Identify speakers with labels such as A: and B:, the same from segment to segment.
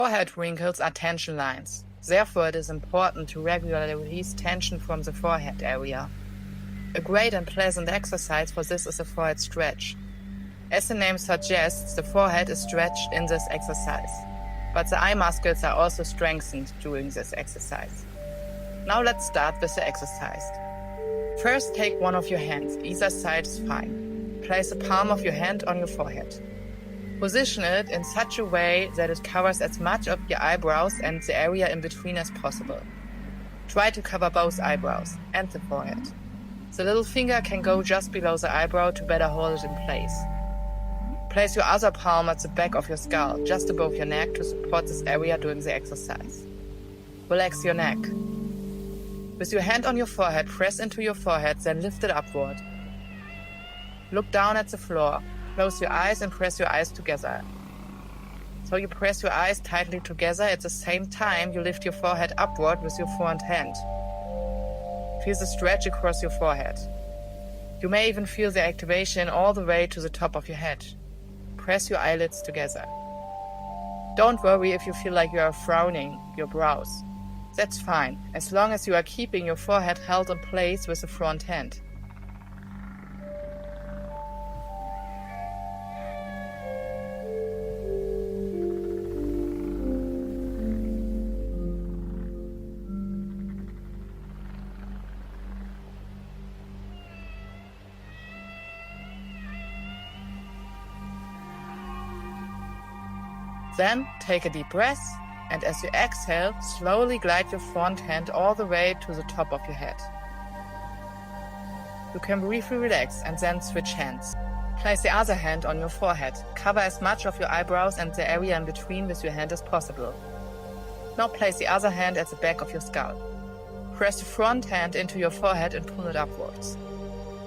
A: Forehead wrinkles are tension lines. Therefore, it is important to regularly release tension from the forehead area. A great and pleasant exercise for this is a forehead stretch. As the name suggests, the forehead is stretched in this exercise, but the eye muscles are also strengthened during this exercise. Now let's start with the exercise. First, take one of your hands, either side is fine. Place the palm of your hand on your forehead. Position it in such a way that it covers as much of your eyebrows and the area in between as possible. Try to cover both eyebrows and the forehead. The little finger can go just below the eyebrow to better hold it in place. Place your other palm at the back of your skull, just above your neck, to support this area during the exercise. Relax your neck. With your hand on your forehead, press into your forehead, then lift it upward. Look down at the floor. Close your eyes and press your eyes together. So you press your eyes tightly together. At the same time, you lift your forehead upward with your front hand. Feel the stretch across your forehead. You may even feel the activation all the way to the top of your head. Press your eyelids together. Don't worry if you feel like you are frowning your brows. That's fine, as long as you are keeping your forehead held in place with the front hand. Then take a deep breath, and as you exhale, slowly glide your front hand all the way to the top of your head. You can briefly relax and then switch hands. Place the other hand on your forehead. Cover as much of your eyebrows and the area in between with your hand as possible. Now place the other hand at the back of your skull. Press the front hand into your forehead and pull it upwards.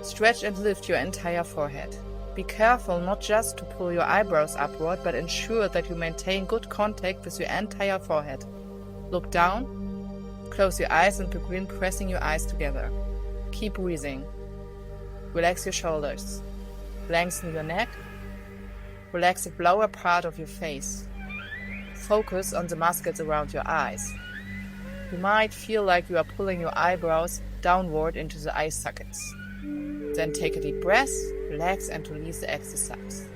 A: Stretch and lift your entire forehead. Be careful not just to pull your eyebrows upward, but ensure that you maintain good contact with your entire forehead. Look down, close your eyes and begin pressing your eyes together. Keep breathing. Relax your shoulders. Lengthen your neck. Relax the lower part of your face. Focus on the muscles around your eyes. You might feel like you are pulling your eyebrows downward into the eye sockets. Then take a deep breath, relax and release the exercise.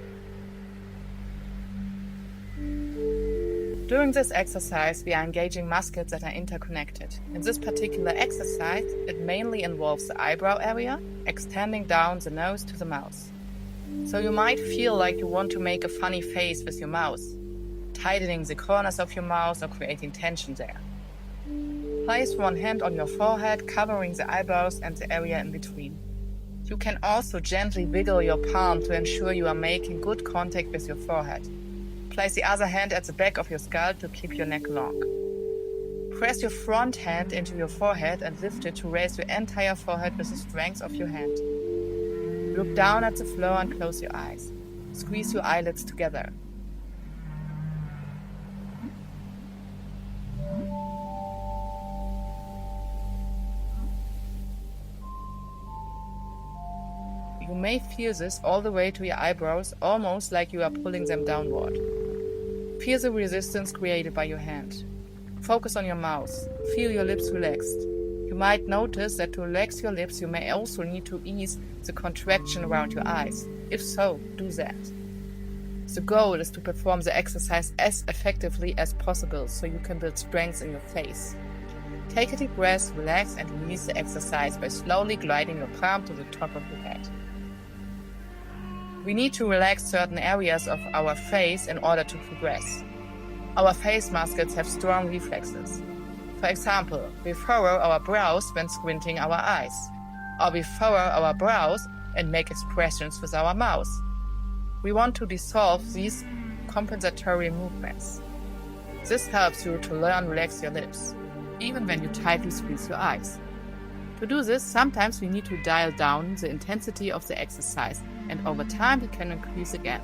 A: During this exercise, we are engaging muscles that are interconnected. In this particular exercise, it mainly involves the eyebrow area, extending down the nose to the mouth. So you might feel like you want to make a funny face with your mouth, tightening the corners of your mouth or creating tension there. Place one hand on your forehead, covering the eyebrows and the area in between. You can also gently wiggle your palm to ensure you are making good contact with your forehead. Place the other hand at the back of your skull to keep your neck long. Press your front hand into your forehead and lift it to raise your entire forehead with the strength of your hand. Look down at the floor and close your eyes. Squeeze your eyelids together. You may feel this all the way to your eyebrows, almost like you are pulling them downward. Feel the resistance created by your hand. Focus on your mouth. Feel your lips relaxed. You might notice that to relax your lips, you may also need to ease the contraction around your eyes. If so, do that. The goal is to perform the exercise as effectively as possible so you can build strength in your face. Take a deep breath, relax, and release the exercise by slowly gliding your palm to the top of your head. We need to relax certain areas of our face in order to progress. Our face muscles have strong reflexes. For example, we furrow our brows when squinting our eyes, or we furrow our brows and make expressions with our mouth. We want to dissolve these compensatory movements. This helps you to learn to relax your lips, even when you tightly squeeze your eyes. To do this, sometimes we need to dial down the intensity of the exercise, and over time we can increase again.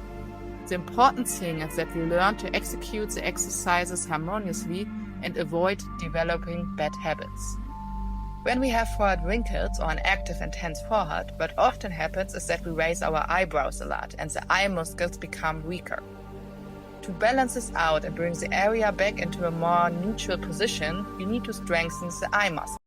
A: The important thing is that we learn to execute the exercises harmoniously and avoid developing bad habits. When we have forehead wrinkles or an active, intense forehead, what often happens is that we raise our eyebrows a lot and the eye muscles become weaker. To balance this out and bring the area back into a more neutral position, you need to strengthen the eye muscle.